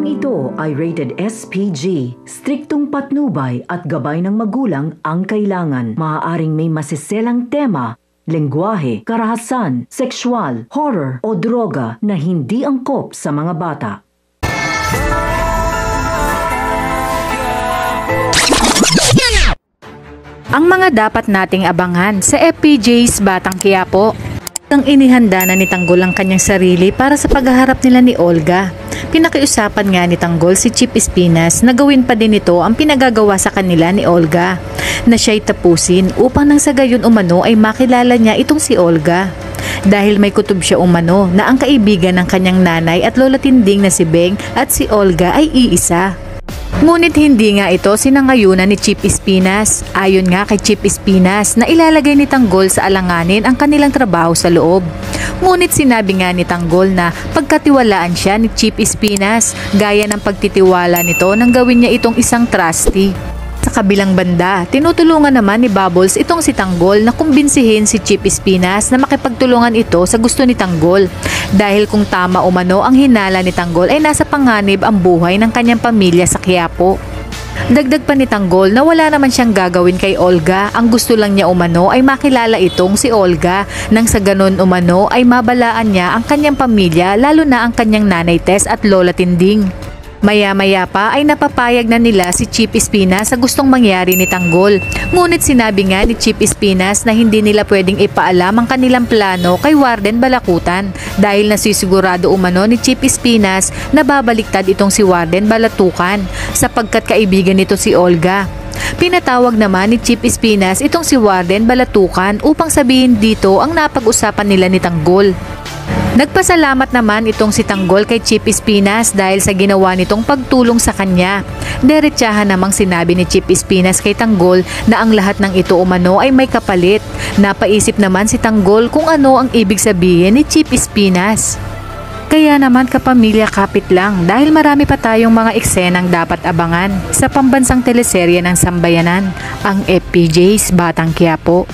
Programang ito ay rated SPG. Striktong patnubay at gabay ng magulang ang kailangan. Maaaring may masiselang tema, lengguwahe, karahasan, sexual, horror o droga na hindi angkop sa mga bata. Ang mga dapat nating abangan sa FPJ's Batang Quiapo. Ang inihanda na ni Tanggol ang kanyang sarili para sa paghaharap nila ni Olga. Pinakiusapan nga ni Tanggol si Chip Espinas na gawin pa din ito ang pinagagawa sa kanila ni Olga, na siya'y tapusin upang nang sa gayon umano ay makilala niya itong si Olga. Dahil may kutob siya umano na ang kaibigan ng kanyang nanay at lola tinding na si Beng at si Olga ay iisa. Ngunit hindi nga ito sinangayunan ni Chip Espinas. Ayon nga kay Chip Espinas na ilalagay ni Tanggol sa alanganin ang kanilang trabaho sa loob. Ngunit sinabi nga ni Tanggol na pagkatiwalaan siya ni Chip Espinas gaya ng pagtitiwala nito nang gawin niya itong isang trustee. Sa kabilang banda, tinutulungan naman ni Bubbles itong si Tanggol na kumbinsihin si Chip Espinas na makipagtulungan ito sa gusto ni Tanggol. Dahil kung tama umano ang hinala ni Tanggol ay nasa panganib ang buhay ng kanyang pamilya sa Quiapo. Dagdag pa ni Tanggol na wala naman siyang gagawin kay Olga, ang gusto lang niya umano ay makilala itong si Olga nang sa ganon umano ay mabalaan niya ang kanyang pamilya, lalo na ang kanyang nanay Tess at lola Tinding. Maya-maya pa ay napapayag na nila si Chip Espinas sa gustong mangyari ni Tanggol. Ngunit sinabi nga ni Chip Espinas na hindi nila pwedeng ipaalam ang kanilang plano kay Warden Balakutan dahil nasisigurado umano ni Chip Espinas na babaliktad itong si Warden Balatukan sapagkat kaibigan nito si Olga. Pinatawag naman ni Chip Espinas itong si Warden Balatukan upang sabihin dito ang napag-usapan nila ni Tanggol. Nagpasalamat naman itong si Tanggol kay Chip Espinas dahil sa ginawa nitong pagtulong sa kanya. Diretsahan namang sinabi ni Chip Espinas kay Tanggol na ang lahat ng ito umano ay may kapalit. Napaisip naman si Tanggol kung ano ang ibig sabihin ni Chip Espinas. Kaya naman kapamilya, kapit lang dahil marami pa tayong mga eksenang dapat abangan sa pambansang teleserye ng sambayanan, ang FPJ's Batang Quiapo.